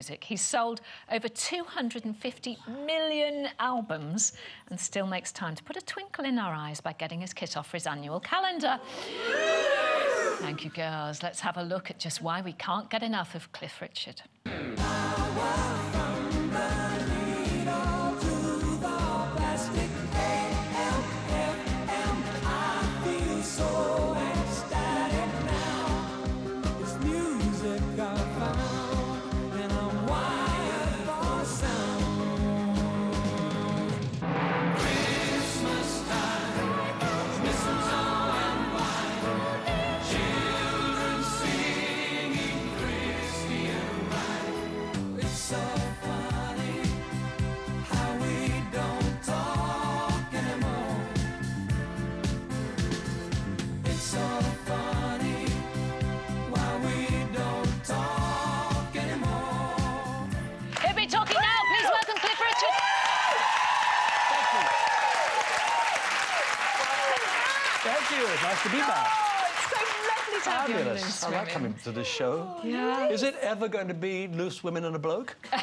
music. He's sold over 250 million albums and still makes time to put a twinkle in our eyes by getting his kit off for his annual calendar. Thank you, girls. Let's have a look at just why we can't get enough of Cliff Richard. Thank you. It's nice to be back. Oh, it's so lovely to have you on Loose I like coming to this show. Yeah. Is it ever going to be Loose Women and a Bloke? It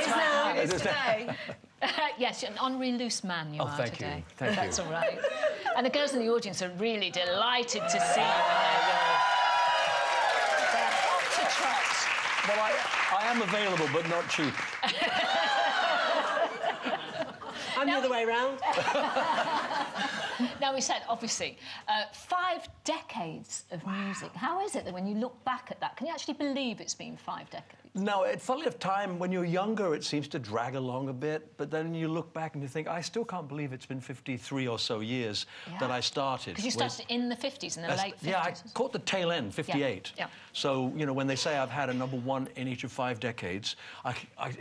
is now. It is today. Yes, you're an honorary loose man you are thank today. you. Thank you. That's all right. And the girls in the audience are really delighted to see you. They're hot to trot. Well, I am available, but not cheap. I'm the other way round. Now, we said, obviously, 5 decades of music. How is it that when you look back at that, can you actually believe it's been 5 decades? No, it's funnily of time, when you're younger, it seems to drag along a bit, but then you look back and you think, I still can't believe it's been 53 or so years that I started. Because you started in the 50s, in the late 50s. Yeah, I caught the tail end, 58. Yeah. So, you know, when they say I've had a #1 in each of 5 decades, I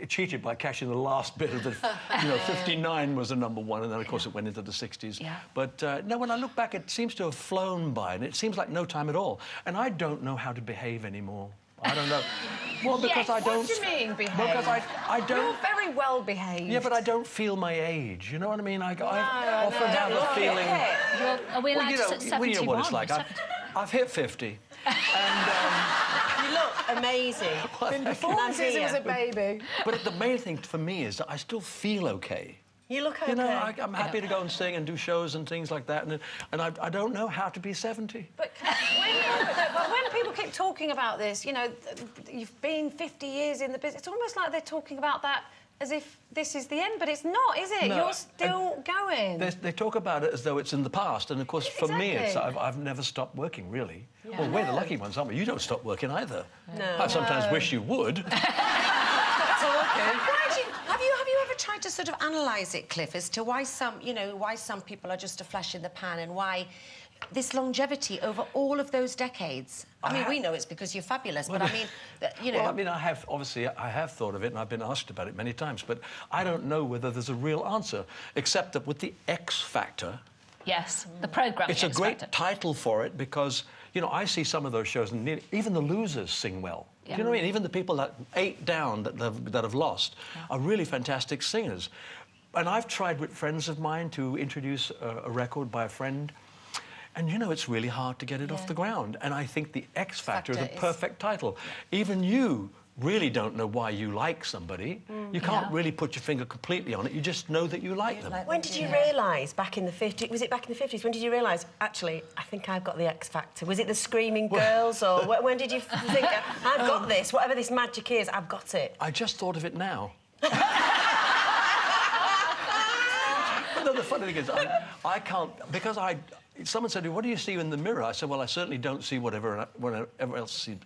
cheated by catching the last bit of the, you know, 59 was a #1, and then, of course, it went into the 60s. Yeah. But, no, when I look back, it seems to have flown by, and it seems like no time at all. And I don't know how to behave anymore. I don't know. Well, because I don't... What do you mean, behave? Because I don't... You're very well behaved. Yeah, but I don't feel my age. You know what I mean? I often have a feeling... Are we allowed to sit 71? You know what it's like. I've hit 50. And... You look amazing. Well, Before Susan was a baby. But the main thing for me is that I still feel okay. You look okay. You know, I'm happy to go and sing and do shows and things like that, and I don't know how to be 70. But when people keep talking about this, you know, you've been 50 years in the business, it's almost like they're talking about that as if this is the end, but it's not, is it? No, you're still going. They talk about it as though it's in the past, and of course, for me, it's I've never stopped working, really. Yeah, well, we're the lucky ones, aren't we? You don't stop working either. No. I sometimes wish you would. That's all okay. Have you ever tried to sort of analyse it, Cliff, as to why some people are just a flash in the pan and why this longevity over all of those decades? I mean, we know it's because you're fabulous, but I mean, you know... Well, I mean, I have thought of it, and I've been asked about it many times, but I don't know whether there's a real answer, except that with the X Factor... Yes, the programme. It's a great title for it because, you know, I see some of those shows and even the losers sing well. Yeah. Do you know what I mean? Even the people that 8 down that have lost are really fantastic singers. And I've tried with friends of mine to introduce a record by a friend, and, you know, it's really hard to get it off the ground. And I think the X Factor is a perfect title. Yeah. Even you really don't know why you like somebody. You can't really put your finger completely on it. You just know that you like them. When did you realise, back in the 50s... Was it back in the 50s? When did you realise, actually, I think I've got the X Factor? Was it the Screaming Girls, or when did you think, I've got this, whatever this magic is, I've got it? I just thought of it now. No, the funny thing is, I can't... Because someone said to me, what do you see in the mirror? I said, well, I certainly don't see whatever else sees...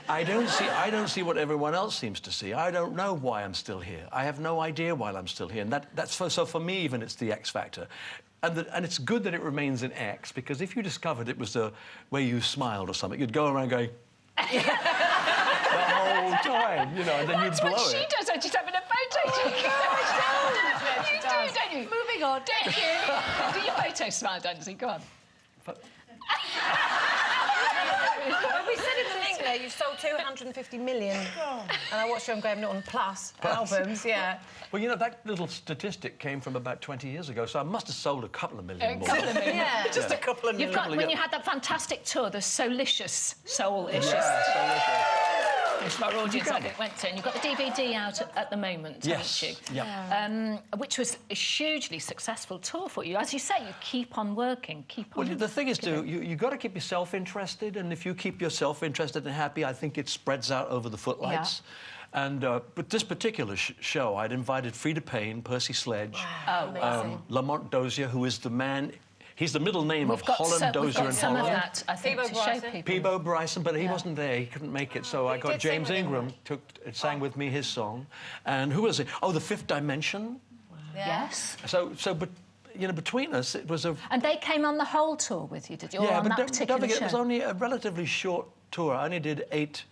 I don't see what everyone else seems to see. I don't know why I'm still here. I have no idea why I'm still here. And so for me, even, it's the X Factor. And it's good that it remains an X, because if you discovered it was the way you smiled or something, you'd go around going... the whole time, you know, and then you'd blow it. That's what she does when she's having a photo taken. You do, don't you? Moving on, don't you? Do your photo smile, Dancy, go on. Well, we said in the link there, you've sold 250 million. And I watched you on Graham Norton Plus albums, yeah. Well, you know, that little statistic came from about 20 years ago, so I must have sold a couple of million more. A couple of million. Yeah. Just a couple of million. You've got, when you had that fantastic tour, the Soulicious. Yeah, Soulicious. most of our audience, I think, went to. And you've got the DVD out at the moment, Yes. haven't you? Yeah. Which was a hugely successful tour for you. As you say, you keep on working, keep on... Well, the thing is, you've got to keep yourself interested, and if you keep yourself interested and happy, I think it spreads out over the footlights. Yeah. And but this particular show, I'd invited Frida Payne, Percy Sledge, Lamont Dozier, who is the man. He's the middle name of Holland, Dozier, and some Holland. of that, I think, to show people. Peebo Bryson, but he wasn't there. He couldn't make it, so I got James Ingram sang with me his song. And who was it? Oh, The Fifth Dimension. Wow. Yes. But you know, between us, it was a. And they came on the whole tour with you, did you? Yeah, or on but that particular don't forget, show? it was only a relatively short tour. I only did 8.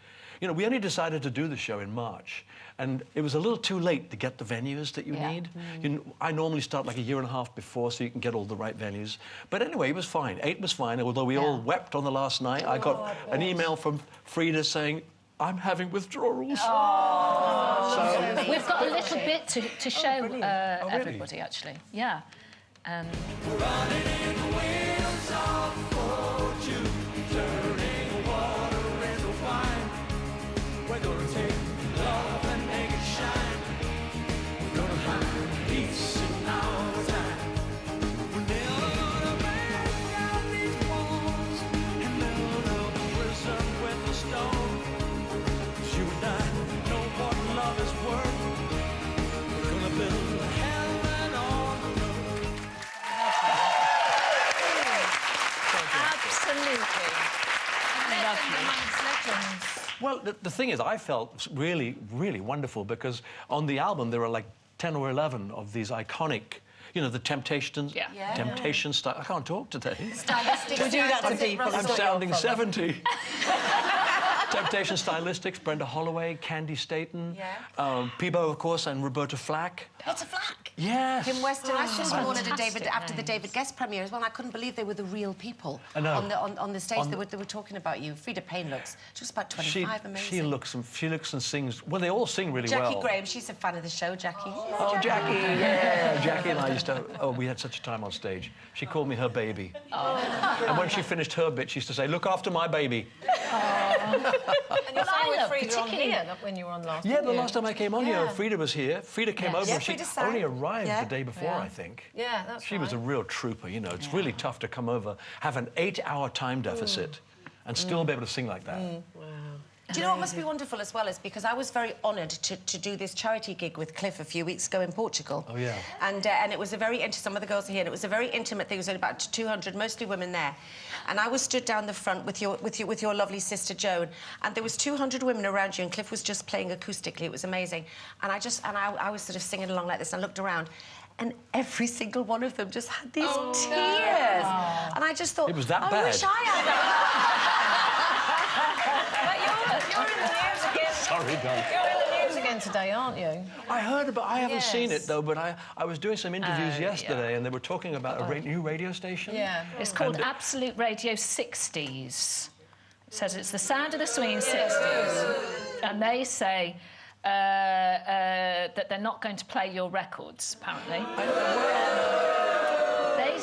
You know, we only decided to do the show in March, and it was a little too late to get the venues that you need. I normally start like a year and a half before, so you can get all the right venues. But anyway, it was fine. 8 was fine, although we all wept on the last night. I got an email from Frida saying, "I'm having withdrawals." So we've got a little bit to show really? everybody, actually. Yeah. Running in the wheels of fortune, turning water into wine. We're gonna take love and make it shine. We're gonna find peace in our time. We're never gonna break down these walls and build a prison with a stone. 'Cause you and I know what love is worth. We're gonna build heaven on the road. Absolutely. Lovely. Well, the thing is, I felt really, really wonderful because on the album there are like 10 or 11 of these iconic, you know, the Temptations. Yeah. Temptation style. I can't talk today. Stylistic. We do that to people. I'm sounding 70. Temptation Stylistics, Brenda Holloway, Candy Staton, Peebo, of course, and Roberta Flack. Peter Flack. Yes. Kim Weston. I saw them all at Fantastic after the names. David Guest premiere as well. And I couldn't believe they were the real people I know. on the stage. They were talking about you. Frida Payne looks just about 25, amazing. She looks and sings. Well, they all sing really Jackie well. Graham, she's a fan of the show, Jackie. Oh, Jackie, yeah. Jackie and I used to... Oh, we had such a time on stage. She called me her baby. Oh. And when she finished her bit, she used to say, "Look after my baby." And you sang with love Frida on particularly- here when you were on last. Yeah, the didn't you? last time I came on here, Frida was here. Frida came over. Yeah, She Frida sang. only arrived Yeah. the day before, I think. Yeah, that's She was a real trooper, you know. It's really tough to come over, have an 8-hour time deficit, and still be able to sing like that. Do you know what must be wonderful as well is because I was very honoured to do this charity gig with Cliff a few weeks ago in Portugal. Oh, yeah. And it was a very some of the girls are here, and it was a very intimate thing. There was only about 200, mostly women there, and I was stood down the front with your lovely sister Joan, and there was 200 women around you, and Cliff was just playing acoustically. It was amazing, and I was sort of singing along like this, and I looked around. And every single one of them just had these tears. And I just thought, It was that I bad. wish I had that. But you're in the news again. Sorry, darling. You're in the news again today, aren't you? I heard about. I haven't seen Yes. it though, but I was doing some interviews yesterday, and they were talking about a new radio station. Yeah. It's called Absolute Radio 60s. It says it's the sound of the swinging 60s. And they say that they're not going to play your records, apparently.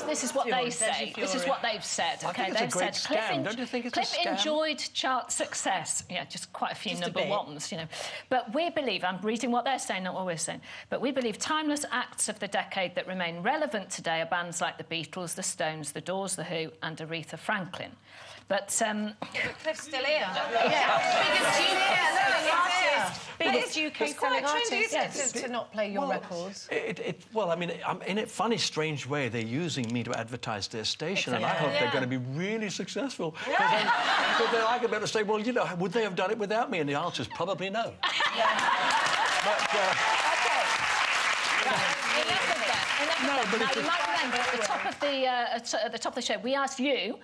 This is what they say. This is what they've said. I Okay, think it's a they've great said scam. Don't you think it's a Cliff scam? enjoyed chart success. Yeah, just quite a few Just a number bit. ones, you know. But we believe, I'm reading what they're saying, not what we're saying, but we believe timeless acts of the decade that remain relevant today are bands like the Beatles, the Stones, the Doors, the Who, and Aretha Franklin. But Cliff's still here. Biggest UK It's quite selling trendy, artist. isn't it, to not play your records? Well, I mean, in a funny, strange way, they're using me to advertise their station, and I hope they're going to be really successful. Because then I can better say, well, you know, would they have done it without me? And the answer is probably no. But, Now, you might remember at the top of the show, we asked you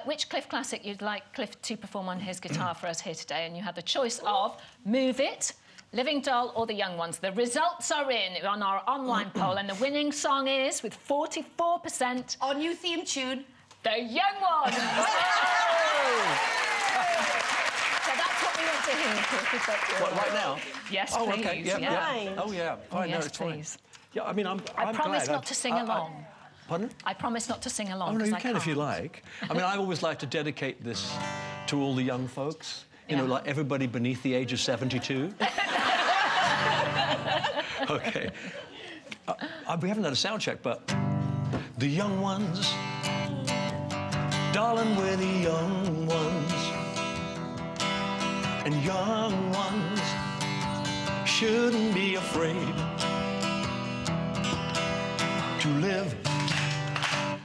which Cliff classic you'd like Cliff to perform on his guitar for us here today, and you had the choice of Move It, Living Doll, or The Young Ones. The results are in on our online poll, and the winning song is, with 44%, Our new theme tune. The Young Ones. So that's what we want to hear, Cliff. Is that good? what, right now? Yes, Oh, please. okay. Yeah. Oh, yeah. Fine, no, yes, it's fine. please. Yeah, I mean, I'm promise glad. not to sing along. Pardon? I promise not to sing along. Oh, no, 'cause you I can if you can't. like. I mean, I always like to dedicate this to all the young folks. You know, like everybody beneath the age of 72. OK. We haven't had a sound check, but... The young ones, darling, we're the young ones. And young ones shouldn't be afraid to live,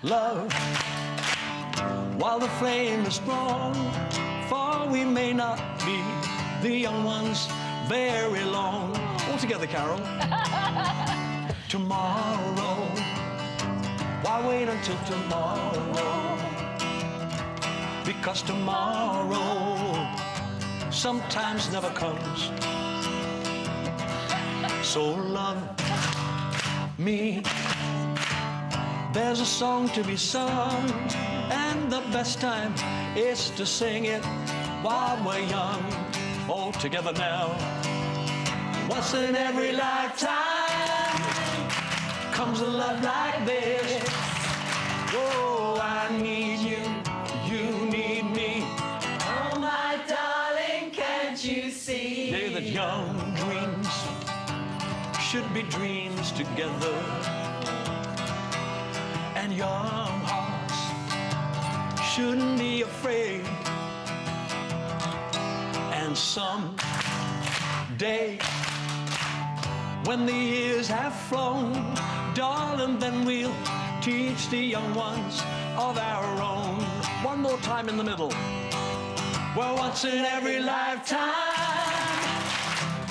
love, while the flame is strong. For we may not be the young ones very long. All together, Carol. Tomorrow, why wait until tomorrow? Because tomorrow sometimes never comes. So love me. There's a song to be sung, and the best time is to sing it while we're young. All together now. Once in every lifetime comes a love like this. Oh, I need you, you need me. Oh, my darling, can't you see? Say that young dreams should be dreams together, and young hearts shouldn't be afraid. And someday, when the years have flown, darling, then we'll teach the young ones of our own. One more time in the middle. Well, once in every lifetime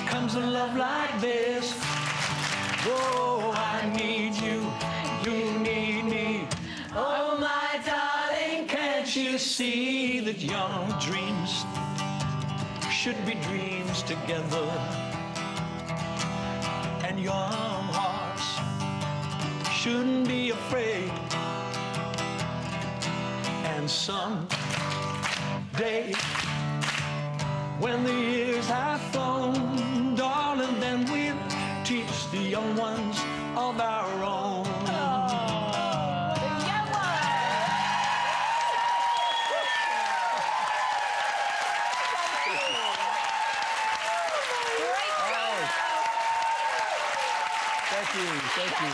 comes a love like this. Oh, I need you, you need me. Oh, my darling, can't you see that young dreams should be dreams together, and young hearts shouldn't be afraid. And someday, when the years have flown, darling, then we'll teach the young ones of our own. Thank you.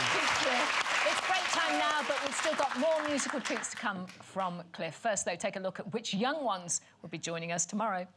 It's break time now, but we've still got more musical treats to come from Cliff. First, though, take a look at which young ones will be joining us tomorrow.